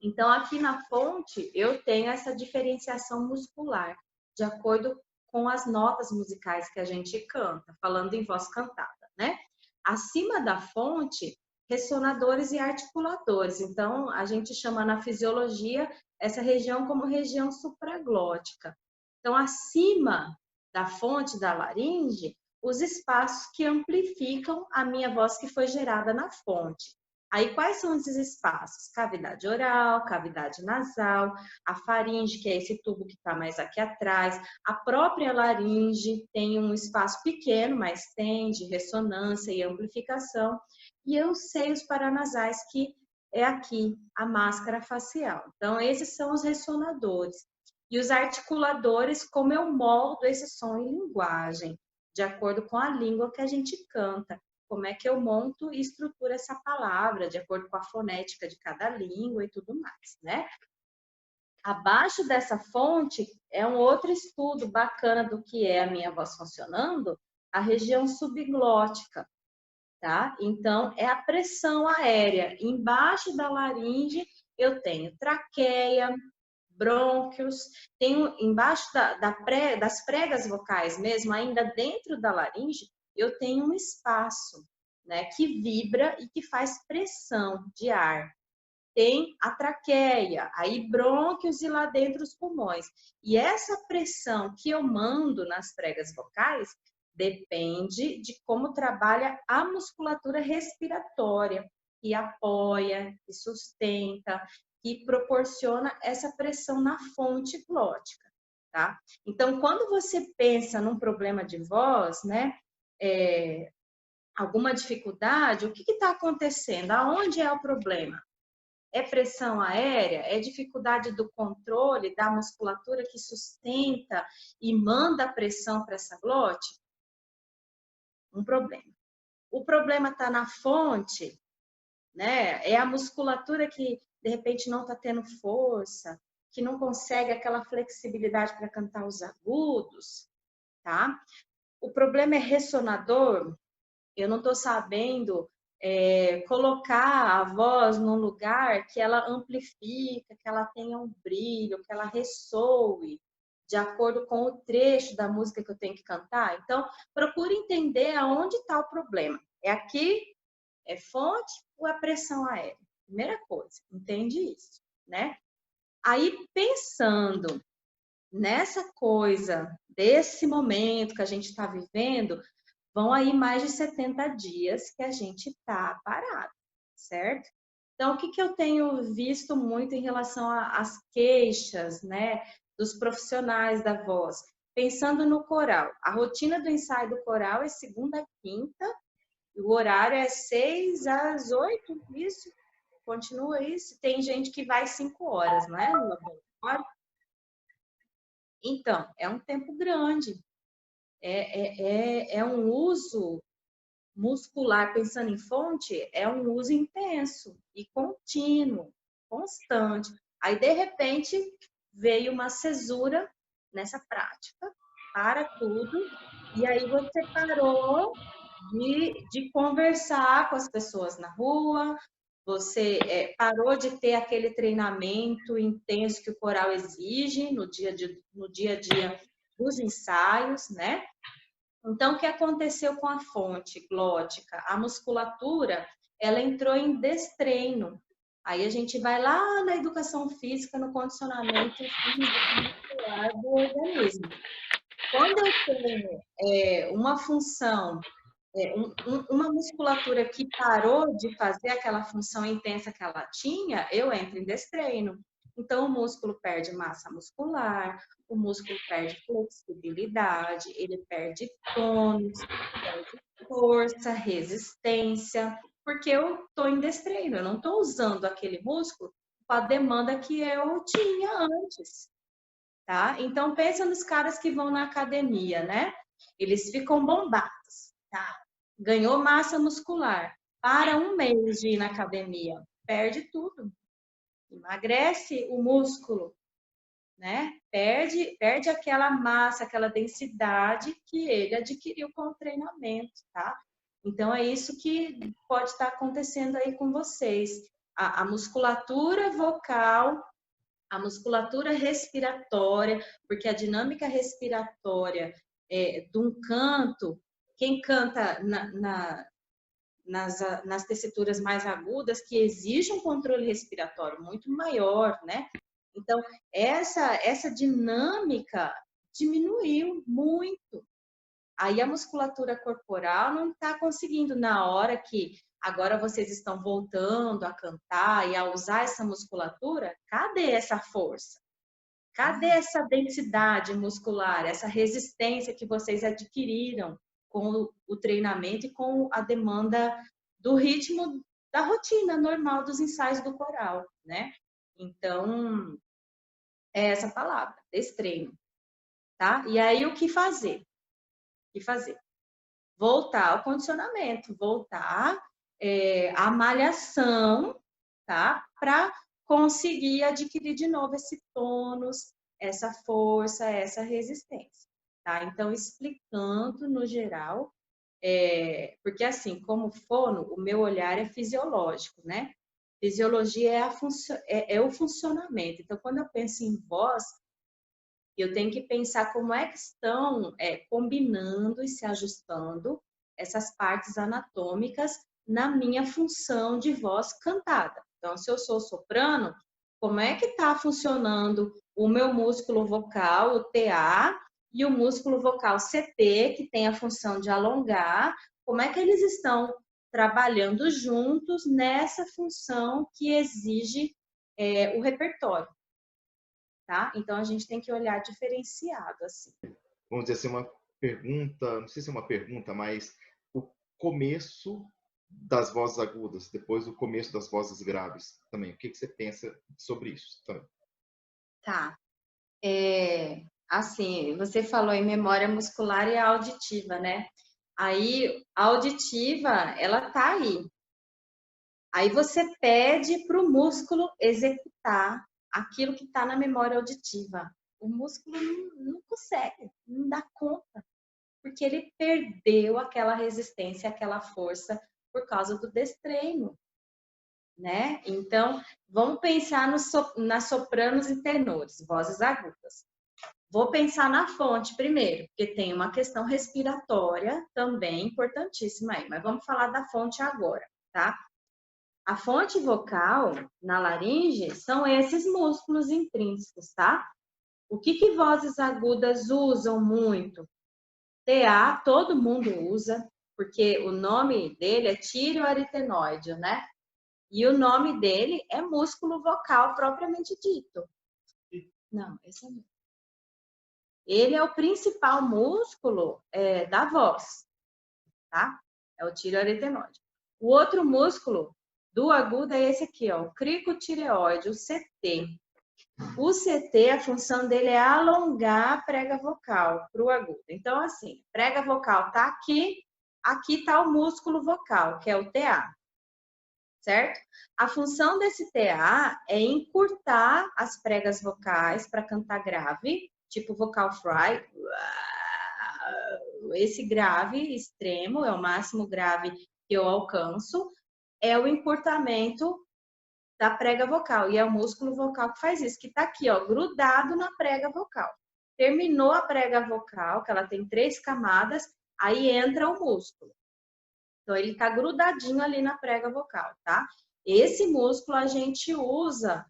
Então, aqui na fonte, eu tenho essa diferenciação muscular, de acordo com as notas musicais que a gente canta, falando em voz cantada, né? Acima da fonte, ressonadores e articuladores. Então, a gente chama na fisiologia essa região como região supraglótica. Então, acima da fonte da laringe, os espaços que amplificam a minha voz que foi gerada na fonte. Aí, quais são esses espaços? Cavidade oral, cavidade nasal, a faringe, que é esse tubo que está mais aqui atrás, a própria laringe tem um espaço pequeno, mas tem de ressonância e amplificação, e os seios paranasais, que é aqui, a máscara facial. Então, esses são os ressonadores. E os articuladores, como eu moldo esse som em linguagem, de acordo com a língua que a gente canta. Como é que eu monto e estruturo essa palavra, de acordo com a fonética de cada língua e tudo mais, né? Abaixo dessa fonte é um outro estudo bacana do que é a minha voz funcionando, a região subglótica, tá? Então, é a pressão aérea. Embaixo da laringe, eu tenho traqueia, brônquios, tenho embaixo das pregas vocais mesmo, ainda dentro da laringe, eu tenho um espaço, né, que vibra e que faz pressão de ar. Tem a traqueia, aí brônquios e lá dentro os pulmões. E essa pressão que eu mando nas pregas vocais depende de como trabalha a musculatura respiratória, que apoia, que sustenta, que proporciona essa pressão na fonte glótica, tá? Então, quando você pensa num problema de voz, né, alguma dificuldade, o que está acontecendo? Aonde é o problema? É pressão aérea? É dificuldade do controle da musculatura que sustenta e manda a pressão para essa glote? Um problema. O problema está na fonte, né? É a musculatura que de repente não está tendo força, que não consegue aquela flexibilidade para cantar os agudos, tá? O problema é ressonador. Eu não estou sabendo colocar a voz num lugar que ela amplifica, que ela tenha um brilho, que ela ressoe de acordo com o trecho da música que eu tenho que cantar. Então, procure entender aonde está o problema. É aqui? É fonte ou é pressão aérea? Primeira coisa, entende isso, né? Aí, pensando nessa coisa, desse momento que a gente está vivendo, vão aí mais de 70 dias que a gente está parado, certo? Então, o que, que eu tenho visto muito em relação às queixas, né, dos profissionais da voz? Pensando no coral, a rotina do ensaio do coral é segunda a quinta, e o horário é 6 às 8, isso? Continua isso? Tem gente que vai 5 horas, não é? No laboratório. Então, é um tempo grande, é um uso muscular, pensando em fonte, é um uso intenso e contínuo, constante. Aí, de repente, veio uma cesura nessa prática, para tudo, e aí você parou de conversar com as pessoas na rua, você parou de ter aquele treinamento intenso que o coral exige no dia a dia dos ensaios, né? Então, o que aconteceu com a fonte glótica? A musculatura, ela entrou em destreino. Aí a gente vai lá na educação física, no condicionamento físico muscular do organismo. Quando eu tenho uma função, uma musculatura que parou de fazer aquela função intensa que ela tinha, eu entro em destreino. Então, o músculo perde massa muscular, o músculo perde flexibilidade, ele perde tônus, perde força, resistência, porque eu estou em destreino, eu não estou usando aquele músculo com a demanda que eu tinha antes, tá? Então, pensa nos caras que vão na academia, né? Eles ficam bombados, tá? Ganhou massa muscular, para um mês de ir na academia, perde tudo, emagrece o músculo, né? Perde aquela massa, aquela densidade que ele adquiriu com o treinamento, tá? Então é isso que pode estar acontecendo aí com vocês. a musculatura vocal, a musculatura respiratória, porque a dinâmica respiratória de um canto, quem canta nas tessituras mais agudas, que exige um controle respiratório muito maior, né? Então, essa dinâmica diminuiu muito. Aí a musculatura corporal não está conseguindo, na hora que agora vocês estão voltando a cantar e a usar essa musculatura, cadê essa força? Cadê essa densidade muscular, essa resistência que vocês adquiriram com o treinamento e com a demanda do ritmo da rotina normal dos ensaios do coral, né? Então, é essa palavra, destreino, tá? E aí, o que fazer? O que fazer? Voltar ao condicionamento, voltar à malhação, tá? Para conseguir adquirir de novo esse tônus, essa força, essa resistência, tá? Então, explicando no geral, porque assim, como fono, o meu olhar é fisiológico, né? Fisiologia é o funcionamento. Então, quando eu penso em voz, eu tenho que pensar como é que estão combinando e se ajustando essas partes anatômicas na minha função de voz cantada. Então, se eu sou soprano, como é que está funcionando o meu músculo vocal, o TA, e o músculo vocal CT, que tem a função de alongar, como é que eles estão trabalhando juntos nessa função que exige o repertório. Tá? Então, a gente tem que olhar diferenciado, assim. Vamos dizer assim, uma pergunta, não sei se é uma pergunta, mas o começo das vozes agudas, depois o começo das vozes graves também. O que você pensa sobre isso também? Tá. Assim, você falou em memória muscular e auditiva, né? Aí, a auditiva, ela tá aí. Aí você pede para o músculo executar aquilo que está na memória auditiva. O músculo não consegue, não dá conta, porque ele perdeu aquela resistência, aquela força por causa do destreino, né? Então, vamos pensar nas sopranos e tenores, vozes agudas. Vou pensar na fonte primeiro, porque tem uma questão respiratória também importantíssima aí, mas vamos falar da fonte agora, tá? A fonte vocal na laringe são esses músculos intrínsecos, tá? O que vozes agudas usam muito? TA, todo mundo usa, porque o nome dele é tireoaritenoide, né? E o nome dele é músculo vocal propriamente dito. Não, esse é. Ele é o principal músculo da voz, tá? É o tireoaritenoide. O outro músculo do agudo é esse aqui, ó, o cricotireoide, o CT. O CT, a função dele é alongar a prega vocal para o agudo. Então, assim, prega vocal tá aqui, aqui tá o músculo vocal, que é o TA, certo? A função desse TA é encurtar as pregas vocais para cantar grave, tipo vocal fry. Esse grave extremo é o máximo grave que eu alcanço, é o encurtamento da prega vocal. E é o músculo vocal que faz isso, que tá aqui, ó, grudado na prega vocal. Terminou a prega vocal, que ela tem 3 camadas, aí entra o músculo. Então, ele tá grudadinho ali na prega vocal, tá? Esse músculo a gente usa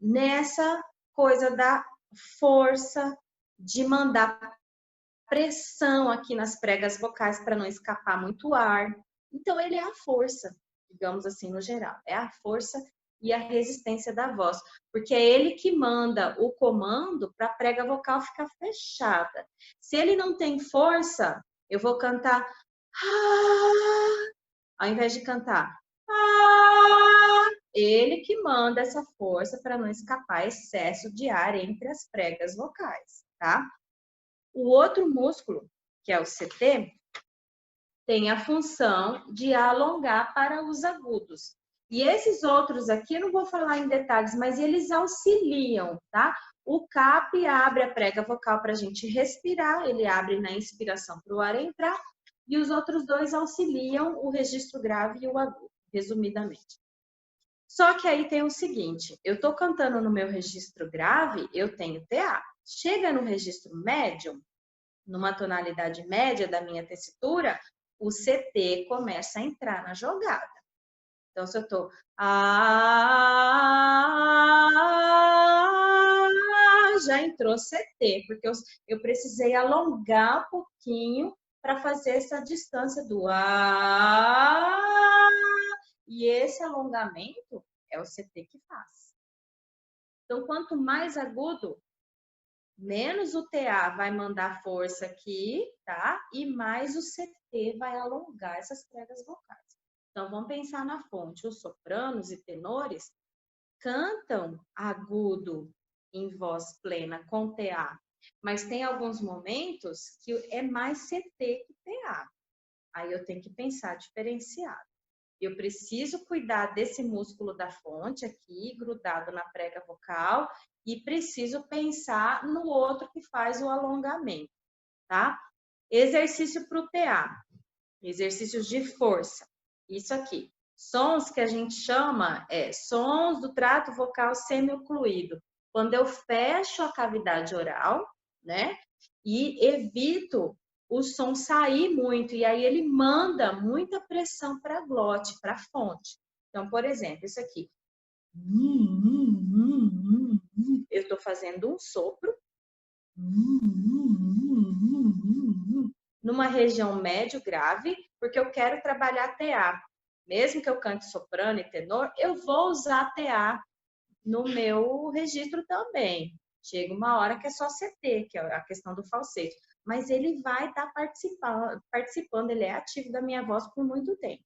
nessa coisa da força, de mandar pressão aqui nas pregas vocais para não escapar muito ar. Então, ele é a força, digamos assim, no geral. É a força e a resistência da voz, porque é ele que manda o comando para a prega vocal ficar fechada. Se ele não tem força, eu vou cantar ao invés de cantar ele que manda essa força para não escapar excesso de ar entre as pregas vocais, tá? O outro músculo, que é o CT, tem a função de alongar para os agudos. E esses outros aqui, eu não vou falar em detalhes, mas eles auxiliam, tá? O CAP abre a prega vocal para a gente respirar, ele abre na inspiração para o ar entrar, e os outros dois auxiliam o registro grave e o agudo, resumidamente. Só que aí tem o seguinte, eu tô cantando no meu registro grave, eu tenho TA. Chega no registro médio, numa tonalidade média da minha tessitura, o CT começa a entrar na jogada. Então, se eu tô já entrou CT, porque eu precisei alongar um pouquinho para fazer essa distância do e esse alongamento é o CT que faz. Então, quanto mais agudo, menos o TA vai mandar força aqui, tá? E mais o CT vai alongar essas pregas vocais. Então, vamos pensar na fonte. Os sopranos e tenores cantam agudo em voz plena com TA, mas tem alguns momentos que é mais CT que TA. Aí eu tenho que pensar diferenciado. Eu preciso cuidar desse músculo da fonte aqui, grudado na prega vocal, e preciso pensar no outro que faz o alongamento, tá? Exercício para o TA, exercícios de força. Isso aqui. Sons que a gente chama sons do trato vocal semi-ocluído. Quando eu fecho a cavidade oral, né? E evito o som sair muito, e aí ele manda muita pressão para a glote, para a fonte. Então, por exemplo, isso aqui. Eu estou fazendo um sopro. Numa região médio grave, porque eu quero trabalhar TA. Mesmo que eu cante soprano e tenor, eu vou usar TA no meu registro também. Chega uma hora que é só CT, que é a questão do falsete. Mas ele vai estar participando, ele é ativo da minha voz por muito tempo.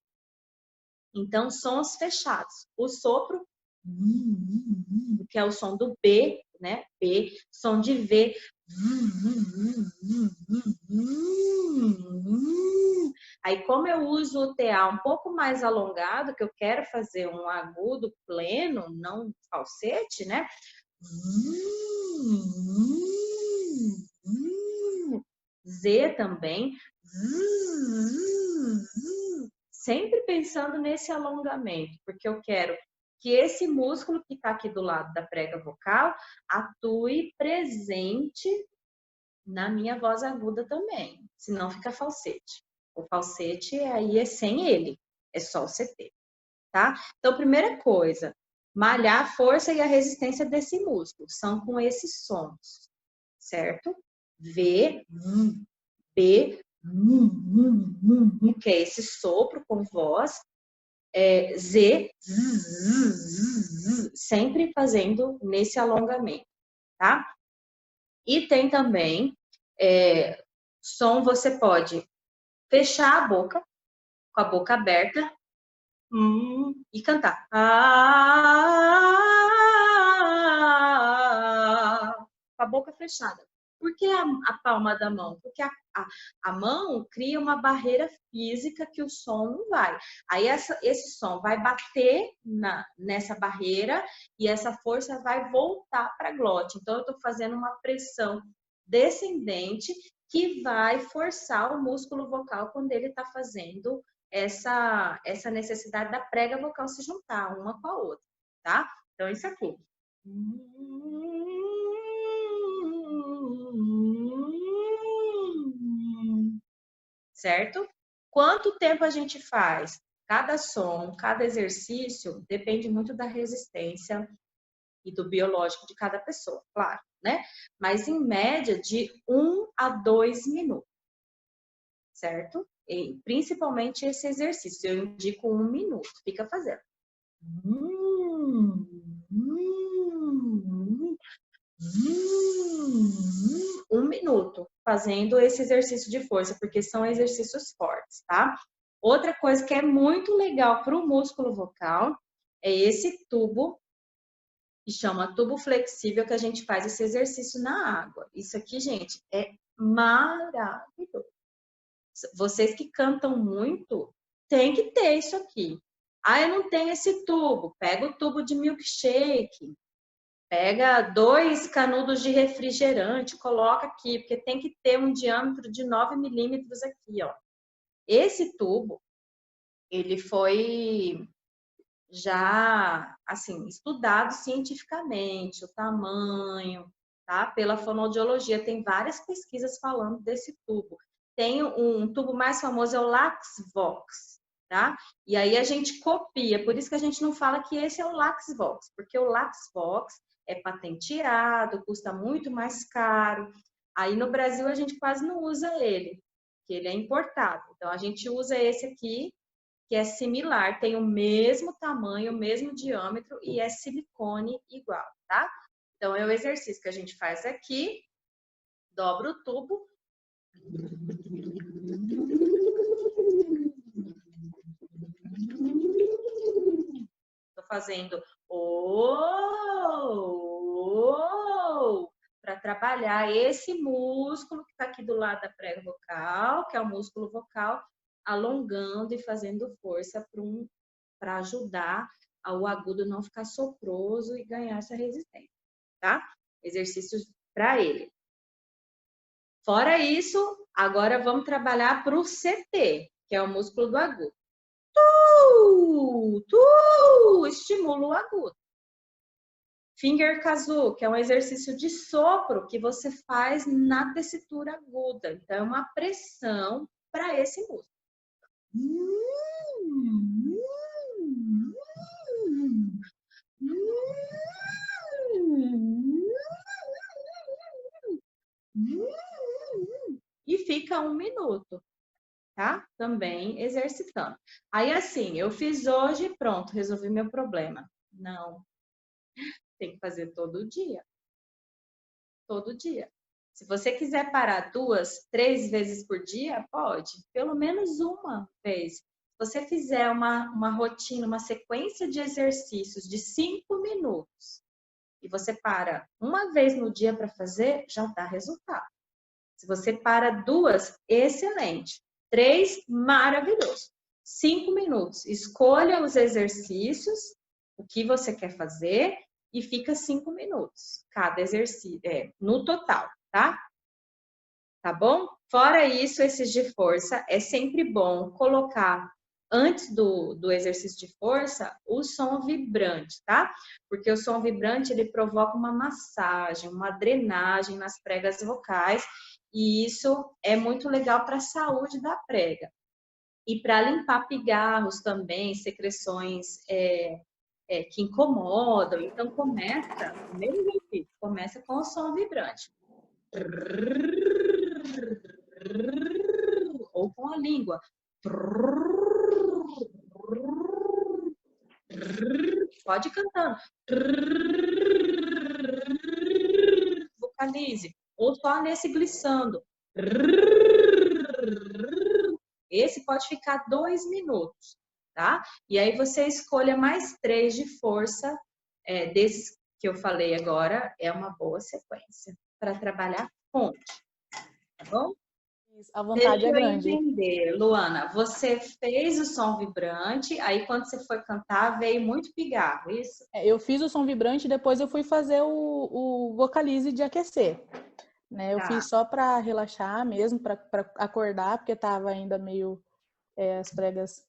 Então, sons fechados. O sopro, que é o som do B, né? B, som de V. Aí, como eu uso o TA um pouco mais alongado, que eu quero fazer um agudo pleno, não falsete, né? Z também. Sempre pensando nesse alongamento, porque eu quero que esse músculo que está aqui do lado da prega vocal atue presente na minha voz aguda também, senão fica falsete. O falsete aí é sem ele, é só o CT, tá? Então, primeira coisa, malhar a força e a resistência desse músculo, são com esses sons, certo? V, B, que é esse sopro com voz, Z, sempre fazendo nesse alongamento, tá? E tem também som, você pode fechar a boca, com a boca aberta, e cantar. Com a boca fechada. Por que a palma da mão? Porque a mão cria uma barreira física que o som não vai. Aí esse som vai bater nessa barreira e essa força vai voltar para a glote. Então, eu estou fazendo uma pressão descendente que vai forçar o músculo vocal quando ele está fazendo essa necessidade da prega vocal se juntar uma com a outra, tá? Então, isso aqui. Certo? Quanto tempo a gente faz? Cada som, cada exercício depende muito da resistência e do biológico de cada pessoa, claro, né? Mas em média de 1 a 2 minutos, certo? E principalmente esse exercício, eu indico 1 minuto, fica fazendo. 1 minuto fazendo esse exercício de força, porque são exercícios fortes, tá? Outra coisa que é muito legal para o músculo vocal é esse tubo, que chama tubo flexível, que a gente faz esse exercício na água. Isso aqui, gente, é maravilhoso. Vocês que cantam muito, tem que ter isso aqui. Ah, eu não tenho esse tubo. Pega o tubo de milkshake. Pega 2 canudos de refrigerante, coloca aqui, porque tem que ter um diâmetro de 9 milímetros aqui, ó. Esse tubo, ele foi já, assim, estudado cientificamente, o tamanho, tá? Pela fonoaudiologia, tem várias pesquisas falando desse tubo. Tem um tubo mais famoso, é o LaxVox, tá? E aí a gente copia, por isso que a gente não fala que esse é o LaxVox, porque o LaxVox é patenteado, custa muito mais caro. Aí no Brasil a gente quase não usa ele, que ele é importado. Então a gente usa esse aqui, que é similar, tem o mesmo tamanho, o mesmo diâmetro e é silicone igual, tá? Então é o exercício que a gente faz aqui, dobra o tubo. Tô fazendo para trabalhar esse músculo que está aqui do lado da prega vocal, que é o músculo vocal, alongando e fazendo força para ajudar o agudo não ficar soproso e ganhar essa resistência, tá? Exercícios para ele. Fora isso, agora vamos trabalhar para o CT, que é o músculo do agudo. Estimula o agudo. Finger kazoo, que é um exercício de sopro que você faz na tessitura aguda. Então, é uma pressão para esse músculo. E fica 1 minuto, tá? Também exercitando. Aí, assim, eu fiz hoje, pronto, resolvi meu problema. Não. Tem que fazer todo dia. Todo dia. Se você quiser parar 2, 3 vezes por dia, pode. Pelo menos uma vez. Se você fizer uma rotina, uma sequência de exercícios de 5 minutos e você para uma vez no dia para fazer, já dá resultado. Se você para 2, excelente. 3, maravilhoso. 5 minutos. Escolha os exercícios, o que você quer fazer e fica 5 minutos cada exercício, no total, tá? Tá bom? Fora isso, esses de força, é sempre bom colocar antes do exercício de força o som vibrante, tá? Porque o som vibrante ele provoca uma massagem, uma drenagem nas pregas vocais e isso é muito legal para a saúde da prega. E para limpar pigarros também, secreções que incomodam. Então, primeiro exercício, começa com o som vibrante. Ou com a língua. Pode ir cantando. Vocalize. Ou só nesse glissando. Esse pode ficar 2 minutos, tá? E aí você escolha mais 3 de força, desses que eu falei agora, é uma boa sequência para trabalhar fonte, tá bom? A vontade Deixa é eu grande. entender, Luana, você fez o som vibrante, aí quando você foi cantar veio muito pigarro, isso? Eu fiz o som vibrante e depois eu fui fazer o vocalize de aquecer. Né? Eu fiz só para relaxar mesmo, para acordar, porque tava ainda meio as pregas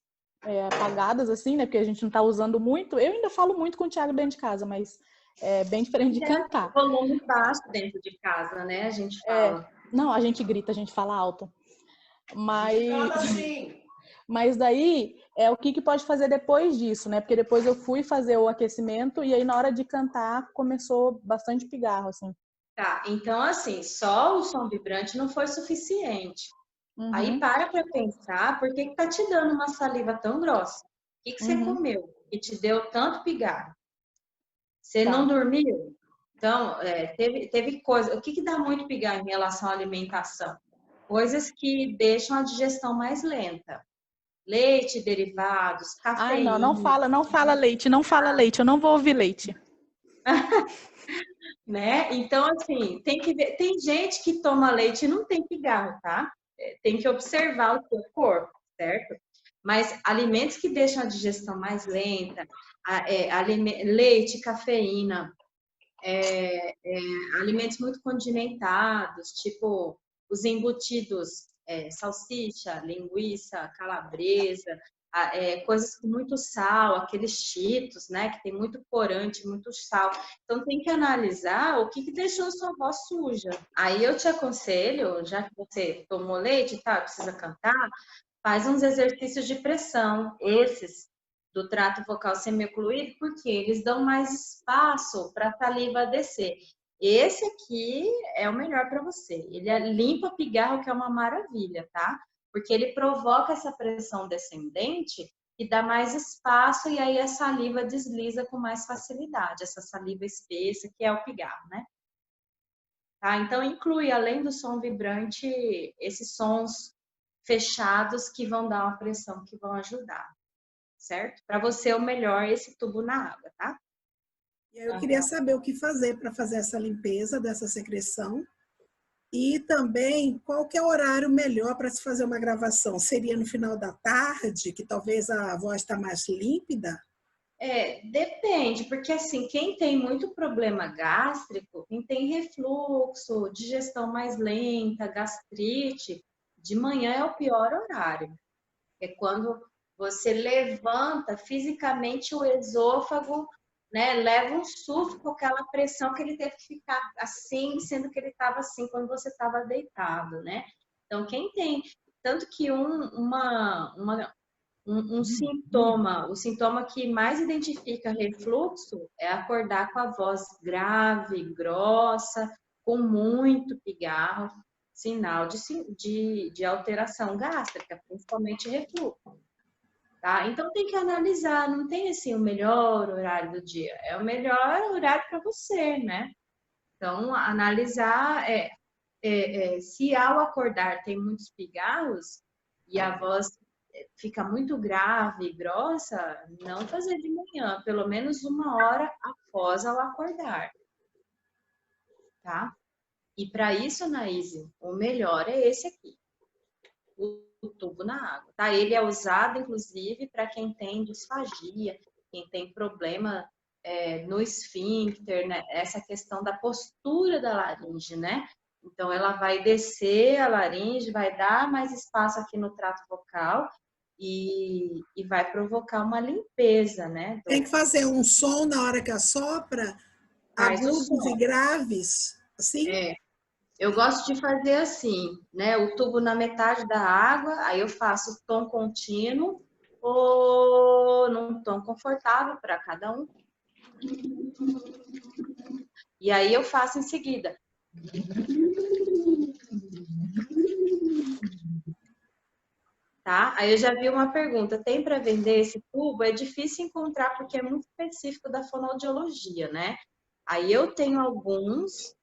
apagadas, assim, né? Porque a gente não tá usando muito. Eu ainda falo muito com o Thiago dentro de casa, mas é bem diferente de cantar. Volume baixo dentro de casa, né? A gente fala. Não, a gente grita, a gente fala alto. Mas daí, o que pode fazer depois disso, né? Porque depois eu fui fazer o aquecimento e aí na hora de cantar começou bastante pigarro, assim. Tá, então assim, só o som vibrante não foi suficiente. Uhum. Aí para pensar, por que tá te dando uma saliva tão grossa? O que você comeu que te deu tanto pigarro? Você não dormiu? Então, teve coisa. O que dá muito pigarro em relação à alimentação? Coisas que deixam a digestão mais lenta. Leite, derivados, cafeína. Ai, não fala leite, não fala leite, eu não vou ouvir leite. Né? Então, assim, tem que ver. Tem gente que toma leite e não tem pigarro, tá? Tem que observar o seu corpo, certo? Mas alimentos que deixam a digestão mais lenta, leite, cafeína, alimentos muito condimentados, tipo os embutidos, salsicha, linguiça, calabresa, coisas com muito sal, aqueles cheetos, né, que tem muito corante, muito sal. Então tem que analisar o que deixou sua voz suja. Aí eu te aconselho, já que você tomou leite e tal, precisa cantar, faz uns exercícios de pressão, esses do trato vocal semi-ocluído, porque eles dão mais espaço para a saliva descer. Esse aqui é o melhor para você. Ele limpa pigarro, que é uma maravilha, tá? Porque ele provoca essa pressão descendente e dá mais espaço, e aí a saliva desliza com mais facilidade, essa saliva espessa, que é o pigarro, né? Tá? Então, inclui, além do som vibrante, esses sons fechados que vão dar uma pressão, que vão ajudar, certo? Para você, o melhor é esse tubo na água, tá? Eu queria saber o que fazer para fazer essa limpeza dessa secreção. E também, qual que é o horário melhor para se fazer uma gravação? Seria no final da tarde, que talvez a voz está mais límpida? Depende, porque assim, quem tem muito problema gástrico, quem tem refluxo, digestão mais lenta, gastrite, de manhã é o pior horário. É quando você levanta fisicamente o esôfago, né, leva um susto com aquela pressão que ele teve que ficar assim, sendo que ele estava assim quando você estava deitado, né? Então, quem tem, tanto que um sintoma, o sintoma que mais identifica refluxo é acordar com a voz grave, grossa, com muito pigarro, sinal de alteração gástrica, principalmente refluxo. Tá? Então tem que analisar, não tem assim o melhor horário do dia, é o melhor horário para você, né? Então, analisar se ao acordar tem muitos pigarros e a voz fica muito grave e grossa, não fazer de manhã, pelo menos 1 hora após ao acordar, tá? E para isso, Anaíse, o melhor é esse aqui, o tubo na água, tá? Ele é usado, inclusive, para quem tem disfagia, quem tem problema no esfíncter, né? Essa questão da postura da laringe, né? Então, ela vai descer a laringe, vai dar mais espaço aqui no trato vocal e vai provocar uma limpeza, né? Tem que fazer um som na hora que assopra, agudos e graves, assim? Eu gosto de fazer assim, né? O tubo na metade da água, aí eu faço tom contínuo ou num tom confortável para cada um. E aí eu faço em seguida. Tá? Aí eu já vi uma pergunta, tem para vender esse tubo? É difícil encontrar porque é muito específico da fonoaudiologia, né? Aí eu tenho alguns,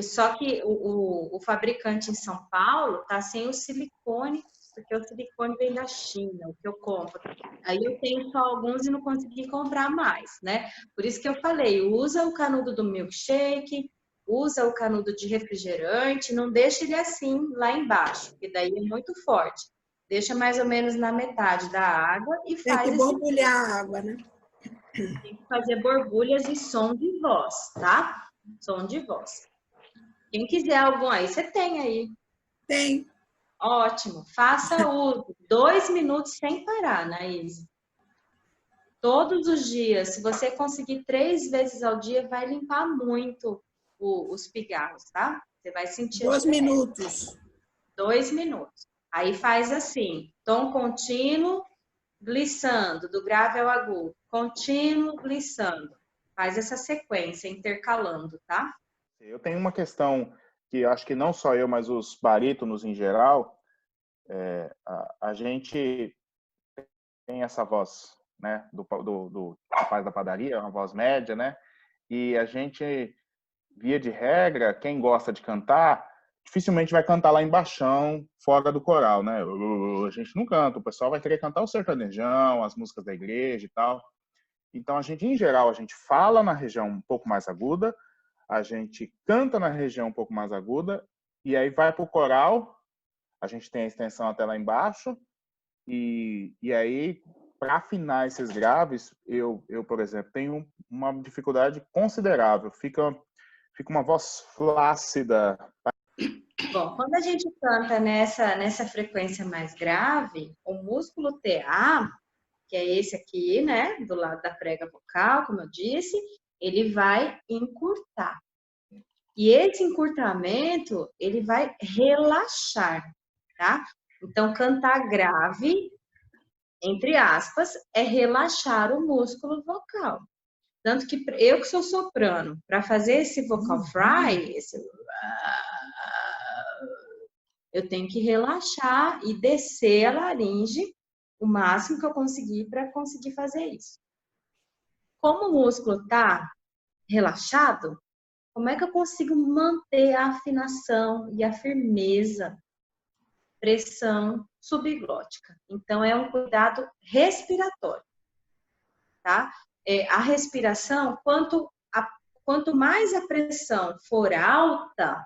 só que o fabricante em São Paulo tá sem o silicone, porque o silicone vem da China, o que eu compro. Aí eu tenho só alguns e não consegui comprar mais, né? Por isso que eu falei, usa o canudo do milkshake, usa o canudo de refrigerante, não deixa ele assim lá embaixo, porque daí é muito forte. Deixa mais ou menos na metade da água e faz Tem que borbulhar a água, né? Tem que fazer borbulhas e som de voz, tá? Som de voz. Quem quiser algum aí, você tem aí. Tem. Ótimo. Faça uso. 2 minutos sem parar, Naís. Todos os dias. Se você conseguir 3 vezes ao dia, vai limpar muito os pigarros, tá? Você vai sentir 2 minutos. 2 minutos. Aí faz assim, tom contínuo, glissando, do grave ao agudo. Contínuo, glissando. Faz essa sequência, intercalando, tá? Eu tenho uma questão que acho que não só eu, mas os barítonos em geral, a gente tem essa voz, né, do rapaz da padaria, uma voz média, né? E a gente, via de regra, quem gosta de cantar, dificilmente vai cantar lá embaixão, fora do coral, né? A gente não canta, o pessoal vai querer cantar o sertanejão, as músicas da igreja e tal. Então, a gente, em geral, a gente fala na região um pouco mais aguda, a gente canta na região um pouco mais aguda, e aí vai para o coral, a gente tem a extensão até lá embaixo, e aí, para afinar esses graves, eu, por exemplo, tenho uma dificuldade considerável. Fica uma voz flácida. Bom, quando a gente canta nessa frequência mais grave, o músculo TA, que é esse aqui, né, do lado da prega vocal, como eu disse, ele vai encurtar. E esse encurtamento, ele vai relaxar, tá? Então, cantar grave, entre aspas, é relaxar o músculo vocal. Tanto que eu que sou soprano, para fazer esse vocal fry, eu tenho que relaxar e descer a laringe o máximo que eu conseguir para conseguir fazer isso. Como o músculo está relaxado, como é que eu consigo manter a afinação e a firmeza, pressão subglótica? Então, é um cuidado respiratório, tá? A respiração, quanto mais a pressão for alta,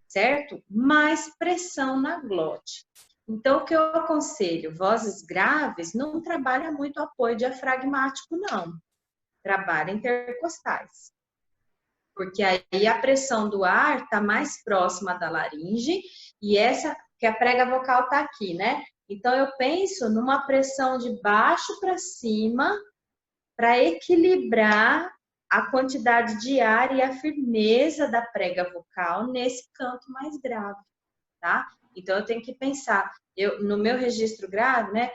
certo? Mais pressão na glote. Então, o que eu aconselho? Vozes graves, não trabalha muito apoio diafragmático, não. Trabalha intercostais. Porque aí a pressão do ar está mais próxima da laringe e essa, que a prega vocal está aqui, né? Então, eu penso numa pressão de baixo para cima para equilibrar a quantidade de ar e a firmeza da prega vocal nesse canto mais grave, tá? Então, eu tenho que pensar, no meu registro grave, né?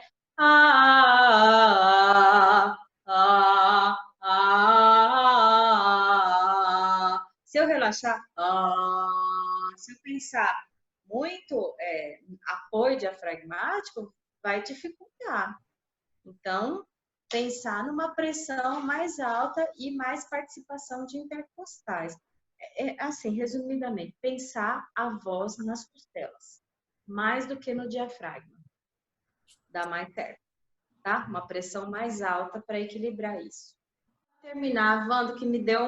Se eu relaxar, se eu pensar muito apoio diafragmático, vai dificultar. Então, pensar numa pressão mais alta e mais participação de intercostais. Assim, resumidamente, pensar a voz nas costelas, mais do que no diafragma. Dá mais certo, tá? Uma pressão mais alta para equilibrar isso. Vou terminar, Wanda, que me deu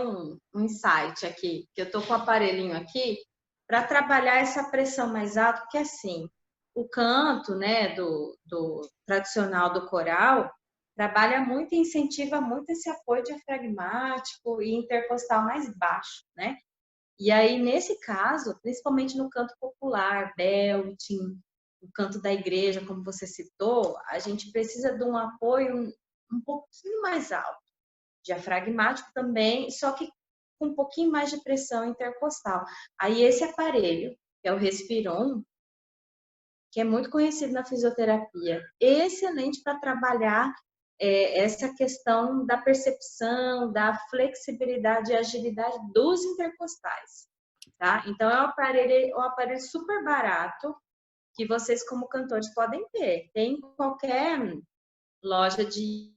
um insight aqui, que eu tô com o aparelhinho aqui, para trabalhar essa pressão mais alta, porque assim, o canto, né, do tradicional do coral, trabalha muito e incentiva muito esse apoio diafragmático e intercostal mais baixo, né? E aí, nesse caso, principalmente no canto popular, belting, o canto da igreja, como você citou, a gente precisa de um apoio um pouquinho mais alto, diafragmático também, só que com um pouquinho mais de pressão intercostal. Aí, esse aparelho, que é o Respiron, que é muito conhecido na fisioterapia, excelente para trabalhar essa questão da percepção, da flexibilidade e agilidade dos intercostais, tá? Então, é um aparelho super barato que vocês, como cantores, podem ter. Tem em qualquer loja de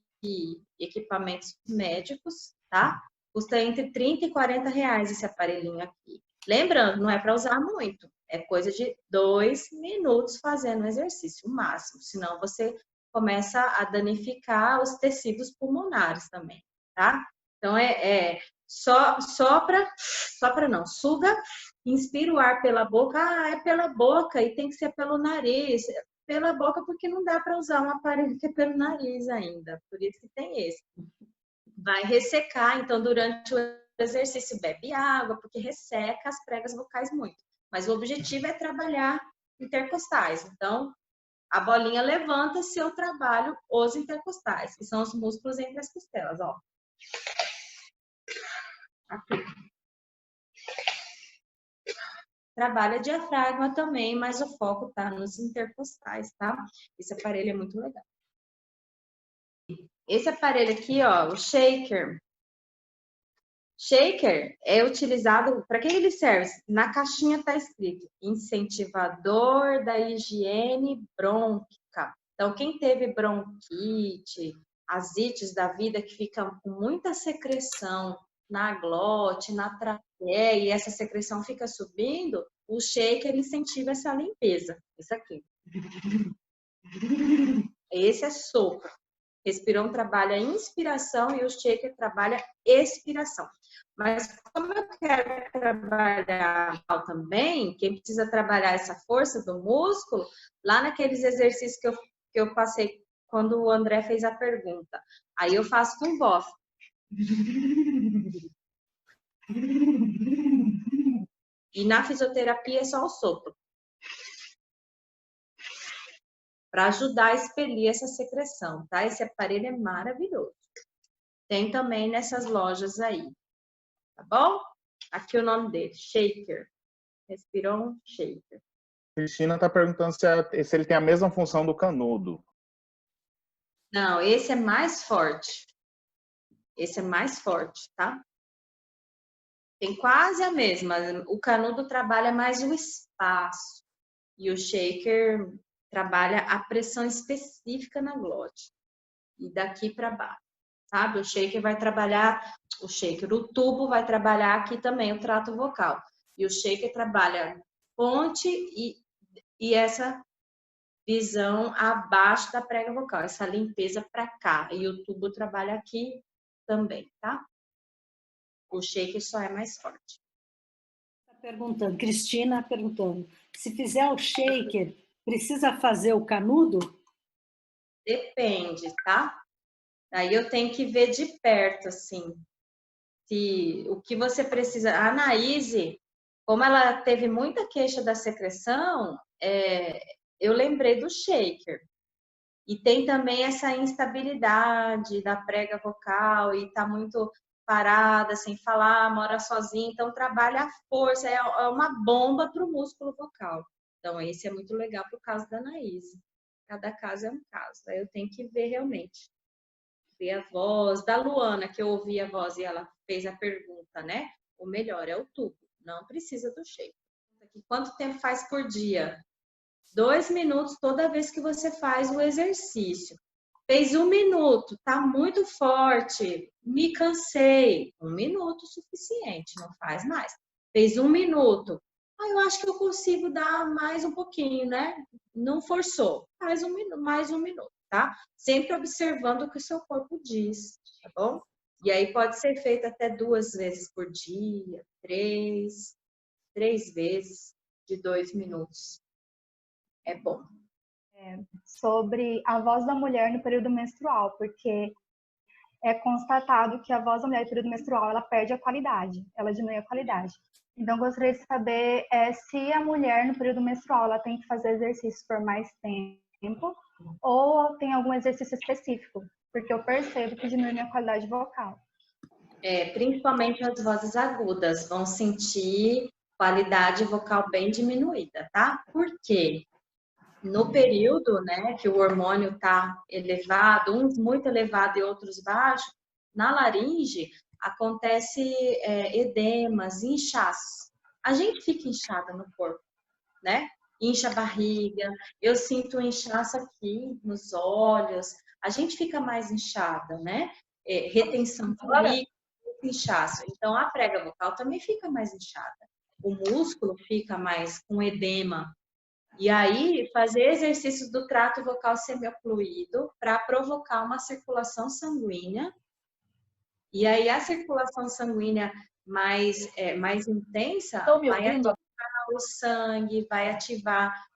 equipamentos médicos, tá? Custa entre 30 e 40 reais esse aparelhinho aqui. Lembrando, não é para usar muito. É coisa de 2 minutos fazendo o exercício, o máximo. Senão você começa a danificar os tecidos pulmonares também, tá? Então, sopra não, suga, inspira o ar pela boca. É pela boca e tem que ser pelo nariz. Pela boca porque não dá para usar um aparelho que é pelo nariz ainda. Por isso que tem esse. Vai ressecar, então, durante o exercício, bebe água, porque resseca as pregas vocais muito. Mas o objetivo é trabalhar intercostais. Então, a bolinha levanta se eu trabalho os intercostais, que são os músculos entre as costelas, ó. Aqui. Trabalha diafragma também, mas o foco tá nos intercostais, tá? Esse aparelho é muito legal. Esse aparelho aqui, ó, o shaker. Shaker é utilizado, para que ele serve? Na caixinha está escrito incentivador da higiene brônquica. Então, quem teve bronquite, asites da vida que fica com muita secreção na glote, na traqueia, e essa secreção fica subindo, o shaker incentiva essa limpeza. Isso aqui. Esse é sopro. Respiron trabalha inspiração e o shaker trabalha expiração. Mas como eu quero trabalhar também, quem precisa trabalhar essa força do músculo, lá naqueles exercícios que eu passei quando o André fez a pergunta. Aí eu faço com voz. E na fisioterapia é só o sopro. Para ajudar a expelir essa secreção, tá? Esse aparelho é maravilhoso. Tem também nessas lojas aí, tá bom? Aqui o nome dele, Shaker. Respiron Shaker. Cristina está perguntando se ele tem a mesma função do canudo. Não, esse é mais forte. Esse é mais forte, tá? Tem quase a mesma. O canudo trabalha mais o espaço. E o shaker trabalha a pressão específica na glote. E daqui para baixo, sabe? O shaker vai trabalhar, o tubo vai trabalhar aqui também o trato vocal. E o shaker trabalha ponte e essa visão abaixo da prega vocal, essa limpeza para cá. E o tubo trabalha aqui também, tá? O shaker só é mais forte. Perguntando, Cristina perguntando, se fizer o shaker, precisa fazer o canudo? Depende, tá? Aí eu tenho que ver de perto, assim, se o que você precisa. A Anaíse, como ela teve muita queixa da secreção, eu lembrei do shaker. E tem também essa instabilidade da prega vocal e tá muito parada, sem falar, mora sozinha, então trabalha a força, é uma bomba para o músculo vocal. Então, esse é muito legal para o caso da Anaíse. Cada caso é um caso. Aí eu tenho que ver realmente. Ver a voz da Luana, que eu ouvi a voz e ela fez a pergunta, né? O melhor é o tubo, não precisa do shaker. Quanto tempo faz por dia? 2 minutos toda vez que você faz o exercício. Fez 1 minuto, tá muito forte, me cansei. 1 minuto suficiente, não faz mais. Fez 1 minuto, eu acho que eu consigo dar mais um pouquinho, né? Não forçou, faz mais 1 minuto, tá? Sempre observando o que o seu corpo diz, tá bom? E aí pode ser feito até 2 vezes por dia, 3 vezes de 2 minutos. É bom. Sobre a voz da mulher no período menstrual, porque é constatado que a voz da mulher no período menstrual ela perde a qualidade, ela diminui a qualidade. Então, gostaria de saber se a mulher no período menstrual ela tem que fazer exercícios por mais tempo ou tem algum exercício específico, porque eu percebo que diminui minha qualidade vocal. Principalmente as vozes agudas vão sentir qualidade vocal bem diminuída, tá? Por quê? No período, né, que o hormônio está elevado, uns muito elevado e outros baixo, na laringe acontece edemas, inchaços. A gente fica inchada no corpo, né? Incha a barriga, eu sinto um inchaço aqui nos olhos, a gente fica mais inchada, né? Retenção de líquido, inchaço. Então a prega vocal também fica mais inchada. O músculo fica mais com edema. E aí, fazer exercícios do trato vocal semiocluído para provocar uma circulação sanguínea. E aí, a circulação sanguínea mais intensa vai ativar o sangue, vai ativar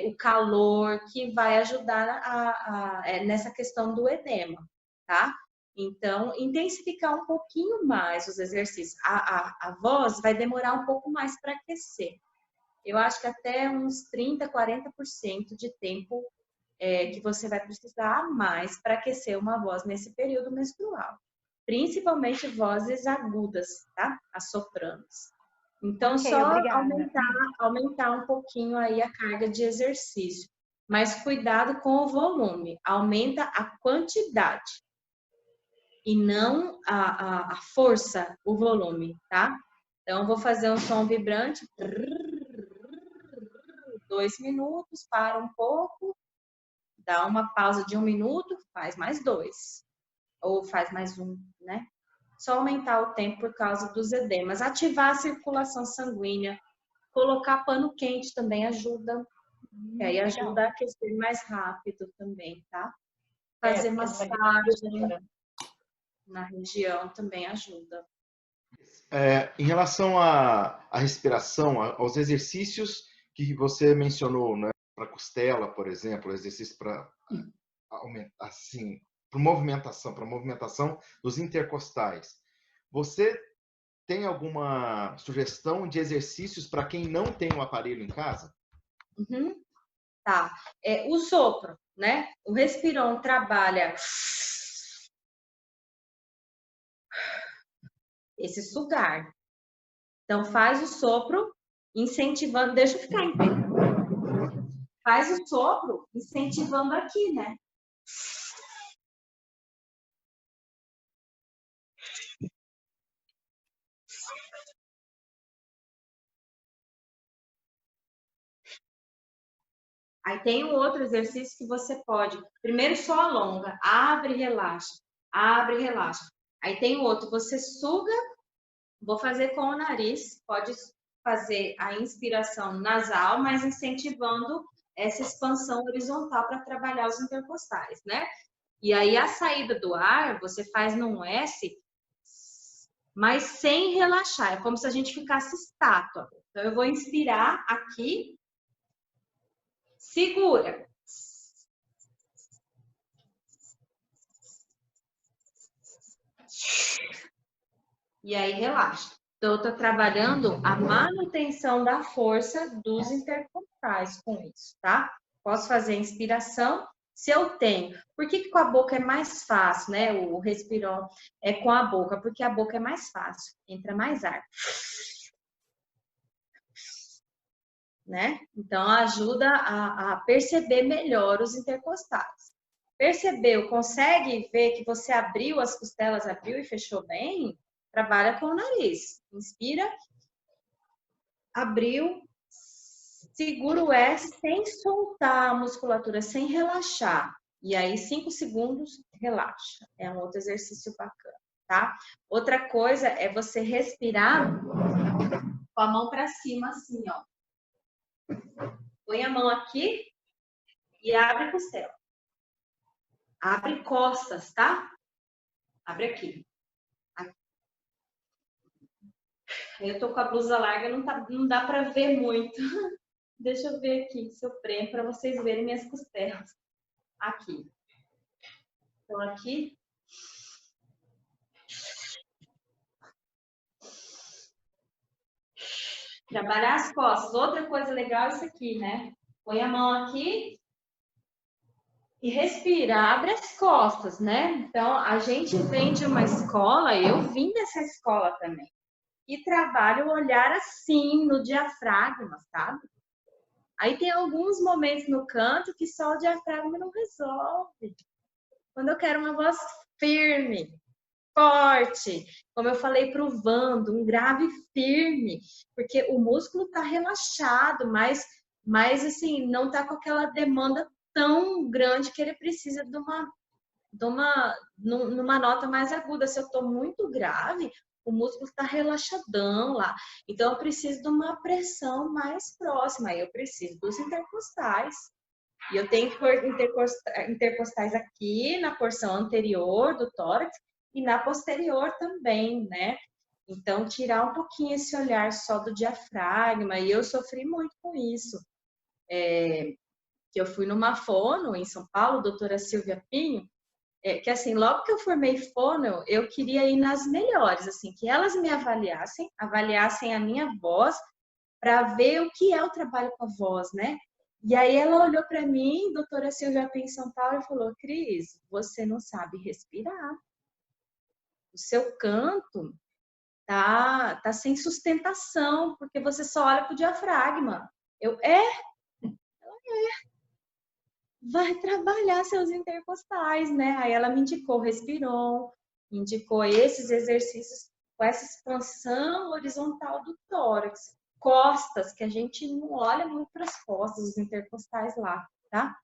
o calor, que vai ajudar nessa questão do edema, tá? Então, intensificar um pouquinho mais os exercícios. A voz vai demorar um pouco mais para aquecer. Eu acho que até uns 30%, 40% de tempo que você vai precisar a mais para aquecer uma voz nesse período menstrual. Principalmente vozes agudas, tá? As sopranos. Então, Okay, só obrigada. aumentar um pouquinho aí a carga de exercício. Mas cuidado com o volume. Aumenta a quantidade. E não a força, o volume, tá? Então, vou fazer um som vibrante. 2 minutos, para um pouco, dá uma pausa de 1 minuto, faz mais 2. Ou faz mais 1, né? Só aumentar o tempo por causa dos edemas. Ativar a circulação sanguínea. Colocar pano quente também ajuda. E aí ajuda a aquecer mais rápido também, tá? Fazer massagem na região também ajuda. Em relação à respiração, aos exercícios que você mencionou, né, para costela, por exemplo, exercício para aumentar, assim, para movimentação dos intercostais. Você tem alguma sugestão de exercícios para quem não tem um aparelho em casa? Uhum. Tá. O sopro, né? O Respiron trabalha esse sugar. Então, faz o sopro, incentivando... Deixa eu ficar em pé. Faz o sopro, incentivando aqui, né? Aí tem um outro exercício que você pode. Primeiro só alonga, abre e relaxa. Abre e relaxa. Aí tem o outro, você suga, vou fazer com o nariz, pode fazer a inspiração nasal, mas incentivando essa expansão horizontal para trabalhar os intercostais, né? E aí a saída do ar, você faz num S, mas sem relaxar. É como se a gente ficasse estátua. Então eu vou inspirar aqui, segura. E aí relaxa. Então, eu estou trabalhando a manutenção da força dos intercostais com isso, tá? Posso fazer a inspiração, se eu tenho. Por que com a boca é mais fácil, né? O Respiron é com a boca, porque a boca é mais fácil, entra mais ar. Né? Então, ajuda a perceber melhor os intercostais. Percebeu? Consegue ver que você abriu as costelas, abriu e fechou bem? Trabalha com o nariz. Inspira, abriu, segura o S sem soltar a musculatura, sem relaxar. E aí, 5 segundos, relaxa. É um outro exercício bacana, tá? Outra coisa é você respirar com a mão para cima, assim, ó. Põe a mão aqui e abre a costela. Abre costas, tá? Abre aqui. Eu tô com a blusa larga, não dá para ver muito. Deixa eu ver aqui se eu prendo para vocês verem minhas costelas. Aqui. Então, aqui. Trabalhar as costas. Outra coisa legal é isso aqui, né? Põe a mão aqui e respira. Abre as costas, né? Então, a gente vem de uma escola, eu vim dessa escola também. E trabalho o olhar assim, no diafragma, sabe? Aí tem alguns momentos no canto que só o diafragma não resolve. Quando eu quero uma voz firme, forte, como eu falei para o Vando, um grave firme, porque o músculo está relaxado, mas assim, não está com aquela demanda tão grande que ele precisa numa nota mais aguda. Se eu estou muito grave, o músculo está relaxadão lá. Então, eu preciso de uma pressão mais próxima. Eu preciso dos intercostais. E eu tenho intercostais aqui na porção anterior do tórax e na posterior também, né? Então, tirar um pouquinho esse olhar só do diafragma. E eu sofri muito com isso. Que eu fui numa fono em São Paulo, doutora Silvia Pinho, que assim, logo que eu formei fono, eu queria ir nas melhores, assim, que elas me avaliassem a minha voz para ver o que é o trabalho com a voz, né? E aí ela olhou para mim, doutora Silvia Pinho em São Paulo, e falou: Cris, você não sabe respirar. O seu canto tá sem sustentação, porque você só olha para o diafragma. Vai trabalhar seus intercostais, né? Aí ela me indicou o Respiron, indicou esses exercícios com essa expansão horizontal do tórax. Costas, que a gente não olha muito para as costas, os intercostais lá, tá?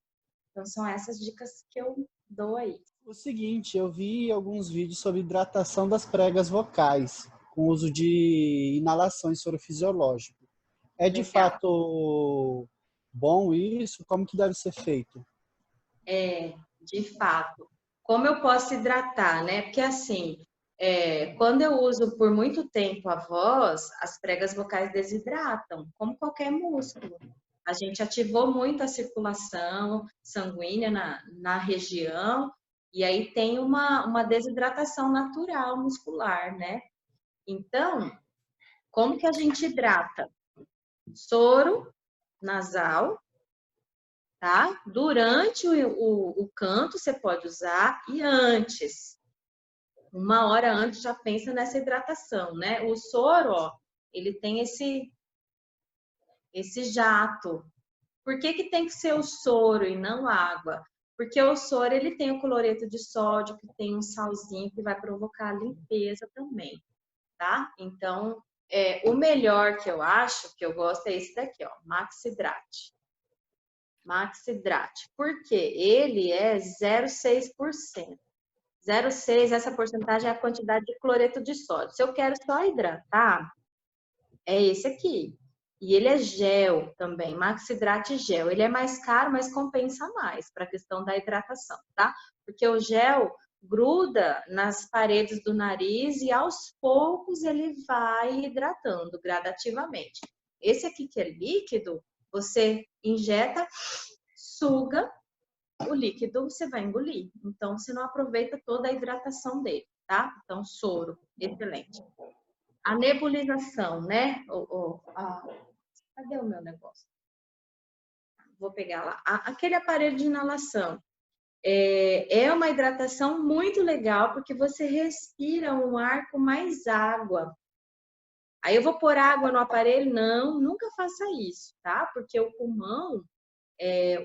Então são essas dicas que eu dou aí. O seguinte, eu vi alguns vídeos sobre hidratação das pregas vocais, com uso de inalação e soro fisiológico. É de fato bom isso? Como que deve ser feito? De fato. Como eu posso hidratar, né? Porque assim, quando eu uso por muito tempo a voz, as pregas vocais desidratam, como qualquer músculo. A gente ativou muito a circulação sanguínea na região, e aí tem uma desidratação natural muscular, né? Então, como que a gente hidrata? Soro nasal, tá? Durante o canto você pode usar e antes. 1 hora antes já pensa nessa hidratação, né? O soro, ó, ele tem esse jato. Por que que tem que ser o soro e não a água? Porque o soro, ele tem o cloreto de sódio, que tem um salzinho que vai provocar a limpeza também, tá? Então, o melhor que eu acho, que eu gosto, é esse daqui, ó, Maxidrate. Maxidrate. Por quê? Ele é 0,6%. 0,6%, essa porcentagem é a quantidade de cloreto de sódio. Se eu quero só hidratar, é esse aqui. E ele é gel também, Maxidrate gel. Ele é mais caro, mas compensa mais para a questão da hidratação, tá? Porque o gel gruda nas paredes do nariz e aos poucos ele vai hidratando gradativamente. Esse aqui que é líquido, você injeta, suga, o líquido você vai engolir. Então, você não aproveita toda a hidratação dele, tá? Então, soro, excelente. A nebulização, né? Cadê o meu negócio? Vou pegar lá. Aquele aparelho de inalação. É uma hidratação muito legal, porque você respira um ar com mais água. Aí eu vou pôr água no aparelho? Não, nunca faça isso, tá? Porque o pulmão,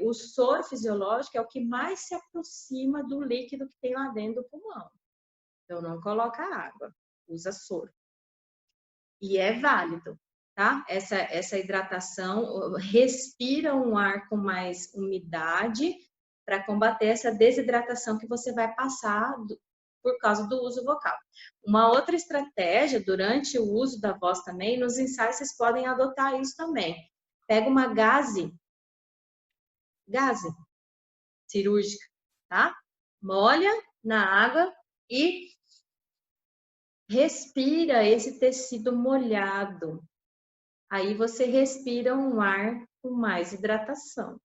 o soro fisiológico é o que mais se aproxima do líquido que tem lá dentro do pulmão. Então, não coloca água, usa soro. E é válido, tá? Essa hidratação, respira um ar com mais umidade para combater essa desidratação que você vai passar por causa do uso vocal. Uma outra estratégia durante o uso da voz também, nos ensaios vocês podem adotar isso também. Pega uma gaze cirúrgica, tá? Molha na água e respira esse tecido molhado. Aí você respira um ar com mais hidratação,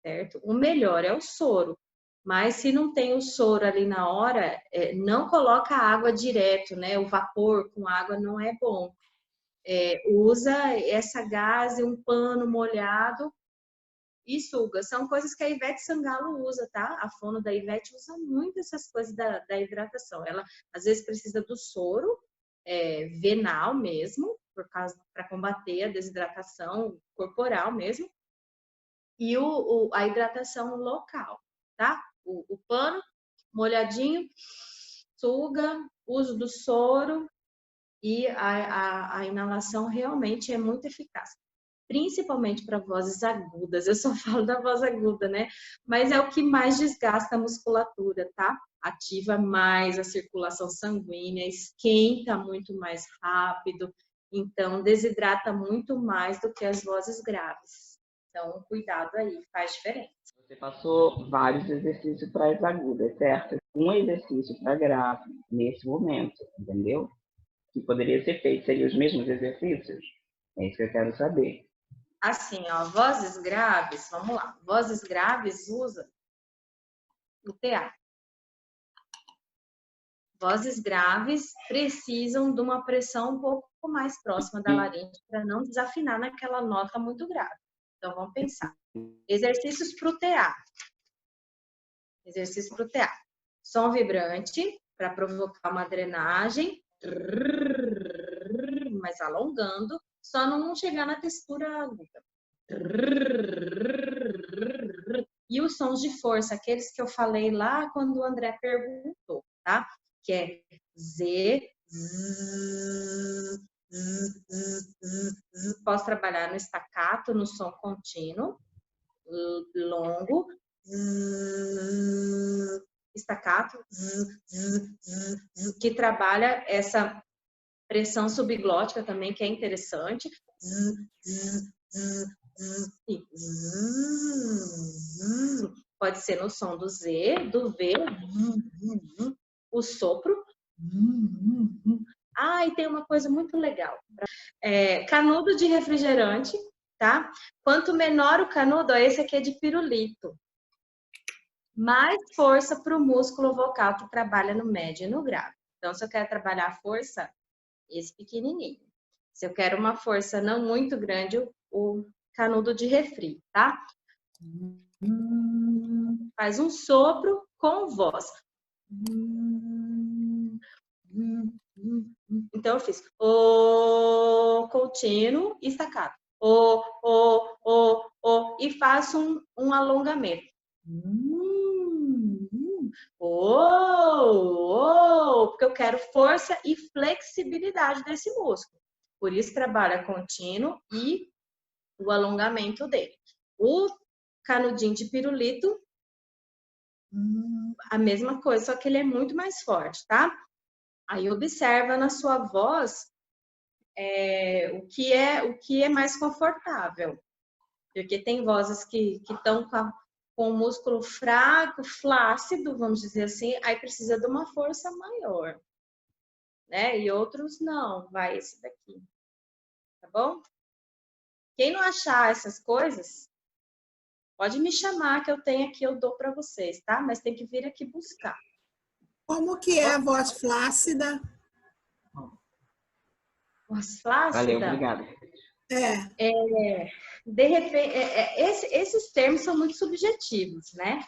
certo? O melhor é o soro, mas se não tem o soro ali na hora, não coloca água direto, né? O vapor com água não é bom. Usa essa gaze, um pano molhado e suga. São coisas que a Ivete Sangalo usa, tá? A fono da Ivete usa muito essas coisas da hidratação. Ela, às vezes, precisa do soro venal mesmo, para combater a desidratação corporal mesmo, e a hidratação local, tá? O pano molhadinho, suga, uso do soro e a inalação realmente é muito eficaz. Principalmente para vozes agudas, eu só falo da voz aguda, né? Mas é o que mais desgasta a musculatura, tá? Ativa mais a circulação sanguínea, esquenta muito mais rápido, então desidrata muito mais do que as vozes graves. Então, cuidado aí, faz diferença. Você passou vários exercícios para as agudas, certo? Um exercício para grave, nesse momento, entendeu? Que poderia ser feito, seriam os mesmos exercícios? É isso que eu quero saber. Assim, ó, vozes graves, vamos lá. Vozes graves usa o TA. Vozes graves precisam de uma pressão um pouco mais próxima da laringe para não desafinar naquela nota muito grave. Então, vamos pensar. Exercícios para o TA. Exercício para o TA. Som vibrante para provocar uma drenagem, mas alongando, só não chegar na textura aguda. E os sons de força, aqueles que eu falei lá quando o André perguntou, tá? Que é Z, Z, Z. Posso trabalhar no staccato, no som contínuo, longo, staccato, que trabalha essa pressão subglótica também, que é interessante. Pode ser no som do Z, do V, o sopro. E tem uma coisa muito legal. Canudo de refrigerante, tá? Quanto menor o canudo, ó, esse aqui é de pirulito. Mais força para o músculo vocal que trabalha no médio e no grave. Então, se eu quero trabalhar a força, esse pequenininho. Se eu quero uma força não muito grande, o canudo de refri, tá? Faz um sopro com voz. Então eu fiz o contínuo e estacado. O e faço um alongamento. Porque eu quero força e flexibilidade desse músculo. Por isso trabalha contínuo e o alongamento dele. O canudinho de pirulito, a mesma coisa, só que ele é muito mais forte, tá? Aí observa na sua voz o que é mais confortável. Porque tem vozes que estão com o músculo fraco, flácido, vamos dizer assim, aí precisa de uma força maior, né? E outros não, vai esse daqui, tá bom? Quem não achar essas coisas, pode me chamar que eu tenho aqui, eu dou para vocês, tá? Mas tem que vir aqui buscar. Como que é a voz flácida? Voz flácida? Valeu, obrigada. De repente, esses termos são muito subjetivos, né?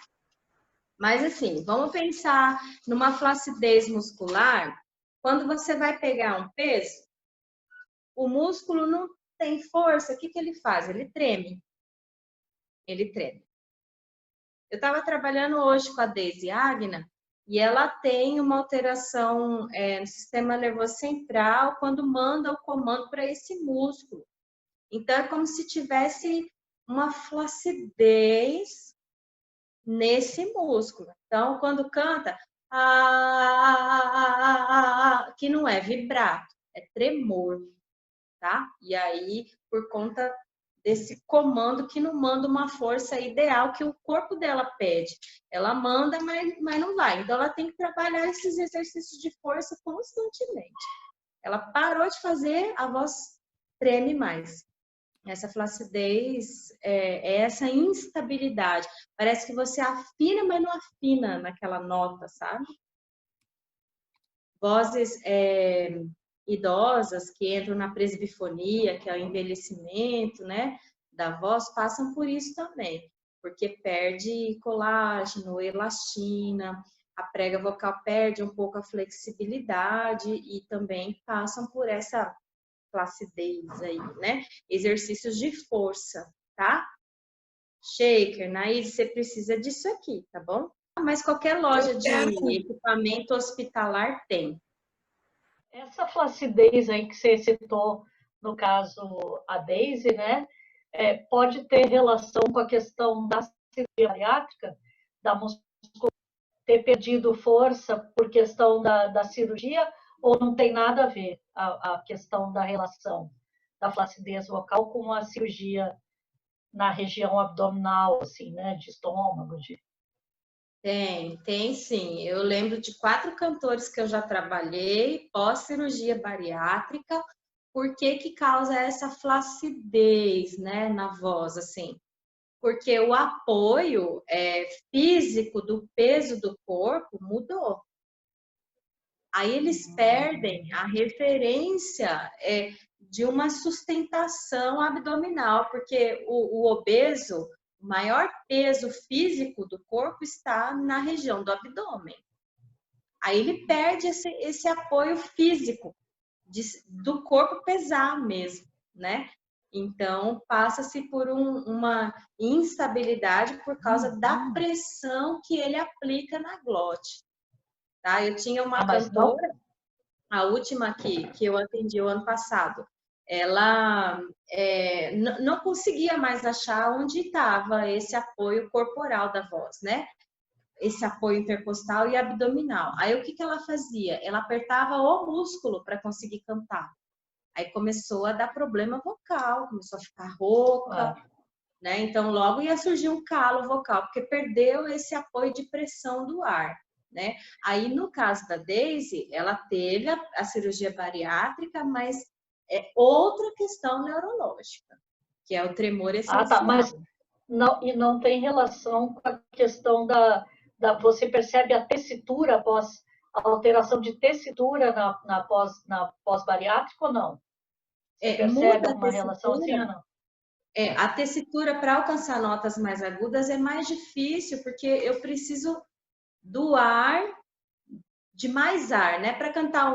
Mas assim, vamos pensar numa flacidez muscular. Quando você vai pegar um peso, o músculo não tem força, o que ele faz? Ele treme. Ele treme. Eu estava trabalhando hoje com a Deise Agna e ela tem uma alteração no sistema nervoso central quando manda o comando para esse músculo. Então, é como se tivesse uma flacidez nesse músculo. Então, quando canta, que não é vibrato, é tremor, tá? E aí, por conta desse comando que não manda uma força ideal que o corpo dela pede. Ela manda, mas não vai. Então, ela tem que trabalhar esses exercícios de força constantemente. Ela parou de fazer, a voz treme mais. Essa flacidez é essa instabilidade. Parece que você afina, mas não afina naquela nota, sabe? Vozes idosas que entram na presbifonia, que é o envelhecimento, né, da voz, passam por isso também, porque perde colágeno, elastina, a prega vocal perde um pouco a flexibilidade e também passam por essa flacidez aí, né? Exercícios de força, tá? Shaker, Naís, você precisa disso aqui, tá bom? Mas qualquer loja de equipamento hospitalar tem. Essa flacidez aí que você citou, no caso a Deise, né? Pode ter relação com a questão da cirurgia bariátrica, da musculatura ter perdido força por questão da cirurgia, ou não tem nada a ver a questão da relação da flacidez vocal com a cirurgia na região abdominal, assim, né, de estômago? Tem sim. Eu lembro de 4 cantores que eu já trabalhei pós-cirurgia bariátrica. Por que causa essa flacidez, né, na voz, assim? Porque o apoio físico do peso do corpo mudou. Aí eles perdem a referência de uma sustentação abdominal, porque o obeso, o maior peso físico do corpo está na região do abdômen. Aí ele perde esse apoio físico do corpo pesar mesmo, né? Então, passa-se por uma instabilidade por causa da pressão que ele aplica na glote. Tá? Eu tinha uma cantora, a última que eu atendi o ano passado, ela não conseguia mais achar onde estava esse apoio corporal da voz, né? Esse apoio intercostal e abdominal. Aí o que ela fazia? Ela apertava o músculo para conseguir cantar. Aí começou a dar problema vocal, começou a ficar rouca, né? Então logo ia surgir um calo vocal, porque perdeu esse apoio de pressão do ar, né? Aí no caso da Deise, ela teve a cirurgia bariátrica, mas é outra questão neurológica, que é o tremor essencial. Mas não tem relação com a questão você percebe a tessitura após alteração de tessitura na pós-bariátrica ou não? Você percebe uma relação assim ou não? A tessitura para alcançar notas mais agudas é mais difícil, porque eu preciso do ar, de mais ar, né? Para cantar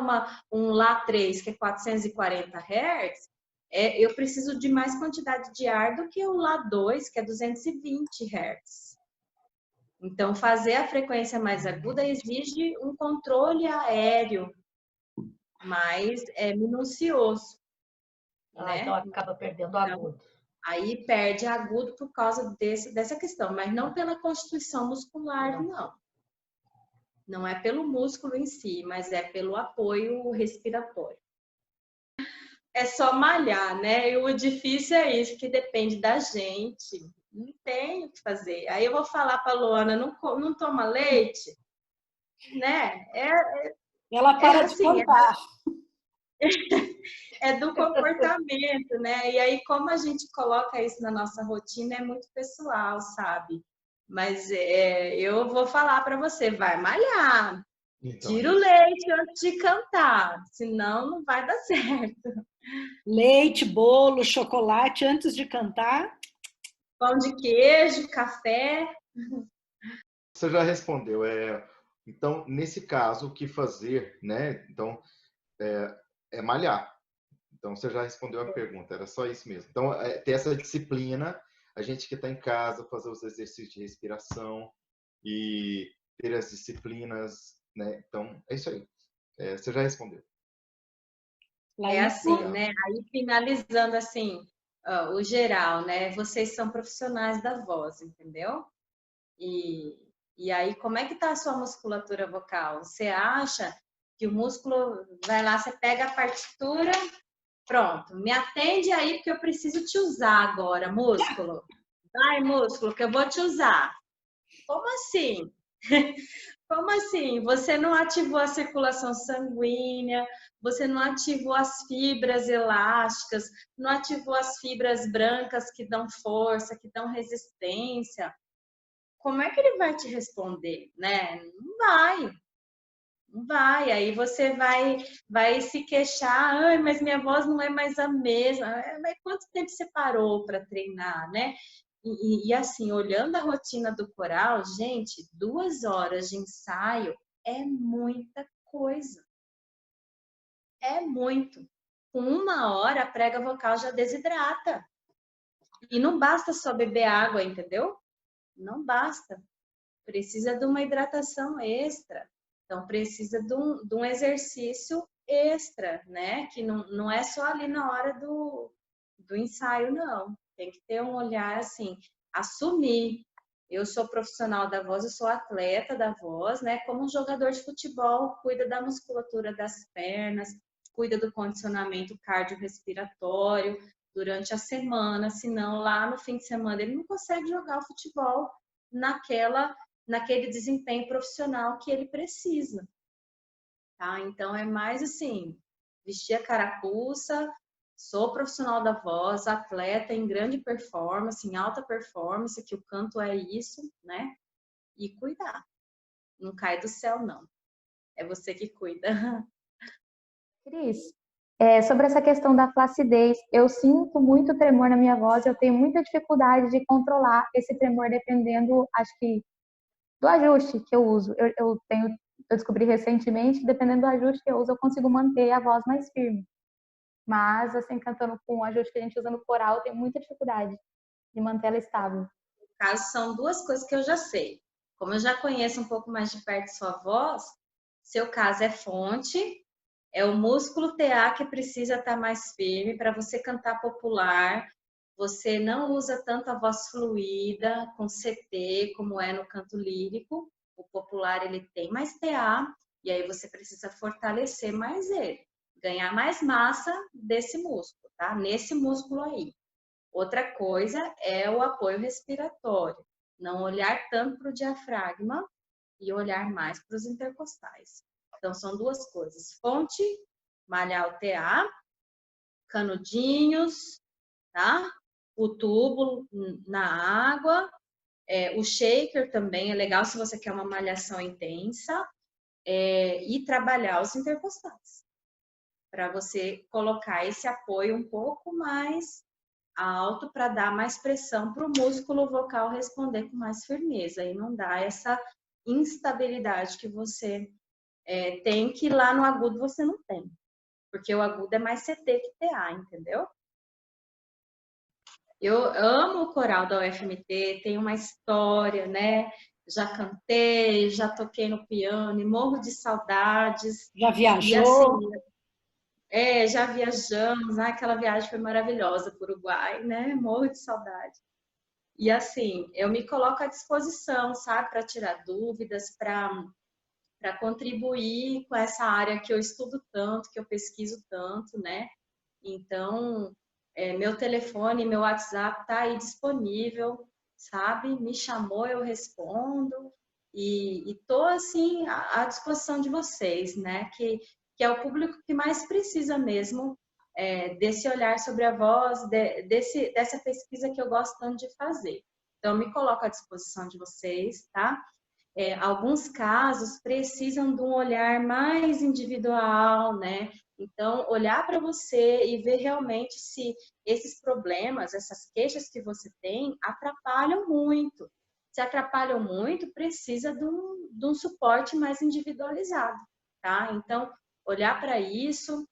um Lá3, que é 440 Hz, eu preciso de mais quantidade de ar do que o Lá2, que é 220 Hz. Então, fazer a frequência mais aguda exige um controle aéreo mais minucioso. Né? Então, acaba perdendo agudo. Aí perde agudo por causa dessa questão, mas não pela constituição muscular, não. Não é pelo músculo em si, mas é pelo apoio respiratório. É só malhar, né? E o difícil é isso, que depende da gente. Não tem o que fazer. Aí eu vou falar para a Luana, não toma leite, né? Ela para de contar. É do comportamento, né? E aí, como a gente coloca isso na nossa rotina, é muito pessoal, sabe? Mas eu vou falar para você, vai malhar. Então, tira o leite antes de cantar, senão não vai dar certo. Leite, bolo, chocolate antes de cantar. Pão de queijo, café. Você já respondeu. Então, nesse caso, o que fazer, né? Então, é malhar. Então, você já respondeu a pergunta, era só isso mesmo. Então, ter essa disciplina, a gente que está em casa, fazer os exercícios de respiração e ter as disciplinas, né? Então, é isso aí. Você já respondeu. É assim, né? Aí, finalizando assim, o geral, né? Vocês são profissionais da voz, entendeu? E aí, como é que tá a sua musculatura vocal? Você acha que o músculo, vai lá, você pega a partitura, pronto, me atende aí porque eu preciso te usar agora, músculo. Vai, músculo, que eu vou te usar. Como assim? Como assim? Você não ativou a circulação sanguínea, você não ativou as fibras elásticas, não ativou as fibras brancas que dão força, que dão resistência. Como é que ele vai te responder, né? Não vai. Não vai. Aí você vai se queixar, ai, mas minha voz não é mais a mesma. Mas quanto tempo você parou para treinar, né? E assim, olhando a rotina do coral, gente, 2 horas de ensaio é muita coisa. É muito. Com 1 hora, a prega vocal já desidrata. E não basta só beber água, entendeu? Não basta. Precisa de uma hidratação extra. Então, precisa de um exercício extra, né? Que não é só ali na hora do ensaio, não. Tem que ter um olhar assim, assumir. Eu sou profissional da voz, eu sou atleta da voz, né? Como um jogador de futebol, cuida da musculatura das pernas, cuida do condicionamento cardiorrespiratório durante a semana, senão lá no fim de semana ele não consegue jogar o futebol naquele desempenho profissional que ele precisa. Tá? Então é mais assim, vestir a carapuça. Sou profissional da voz, atleta em grande performance, em alta performance, que o canto é isso, né? E cuidar. Não cai do céu, não. É você que cuida. Cris, sobre essa questão da flacidez, eu sinto muito tremor na minha voz, eu tenho muita dificuldade de controlar esse tremor dependendo, acho que, do ajuste que eu uso. Eu descobri recentemente, dependendo do ajuste que eu uso, eu consigo manter a voz mais firme. Mas, assim, cantando com o ajuste que a gente usa no coral, eu tenho muita dificuldade de manter ela estável. No caso, são 2 coisas que eu já sei. Como eu já conheço um pouco mais de perto sua voz, seu caso é fonte, é o músculo TA que precisa estar mais firme para você cantar popular. Você não usa tanto a voz fluida, com CT, como é no canto lírico. O popular, ele tem mais TA, e aí você precisa fortalecer mais ele. Ganhar mais massa desse músculo, tá? Nesse músculo aí. Outra coisa é o apoio respiratório. Não olhar tanto para o diafragma e olhar mais para os intercostais. Então, são 2 coisas. Fonte, malhar o TA, canudinhos, tá? O tubo na água. O shaker também é legal se você quer uma malhação intensa. e trabalhar os intercostais, para você colocar esse apoio um pouco mais alto para dar mais pressão para o músculo vocal responder com mais firmeza e não dar essa instabilidade que você tem, que lá no agudo você não tem, porque o agudo é mais CT que TA, entendeu? Eu amo o coral da UFMT, tem uma história, né? Já cantei, já toquei no piano e morro de saudades. Já viajou? E assim, já viajamos, aquela viagem foi maravilhosa para o Uruguai, né? Morro de saudade. E assim, eu me coloco à disposição, sabe? Para tirar dúvidas, para contribuir com essa área que eu estudo tanto, que eu pesquiso tanto, né? Então, meu telefone, meu WhatsApp tá aí disponível, sabe? Me chamou, eu respondo e tô assim à disposição de vocês, né? Que é o público que mais precisa mesmo desse olhar sobre a voz, dessa pesquisa que eu gosto tanto de fazer. Então, me coloco à disposição de vocês, tá? Alguns casos precisam de um olhar mais individual, né? Então, olhar para você e ver realmente se esses problemas, essas queixas que você tem, atrapalham muito. Se atrapalham muito, precisa de um suporte mais individualizado, tá? Então, olhar para isso,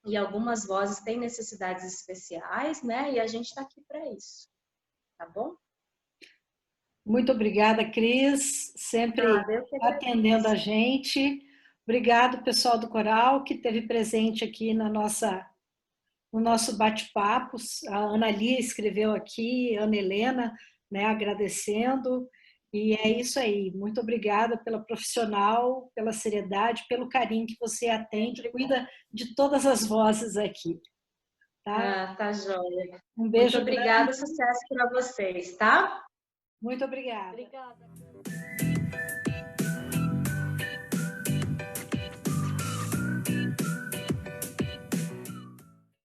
e algumas vozes têm necessidades especiais, né? E a gente está aqui para isso, tá bom? Muito obrigada, Cris, sempre atendendo a gente. Obrigado, pessoal do coral, que esteve presente aqui no nosso bate-papo. A Ana Lia escreveu aqui, a Ana Helena, né, agradecendo. E é isso aí. Muito obrigada pela profissional, pela seriedade, pelo carinho que você atende, cuida de todas as vozes aqui. Tá? Tá joia. Um beijo. Muito obrigada, sucesso para vocês, tá? Muito obrigada. Obrigada.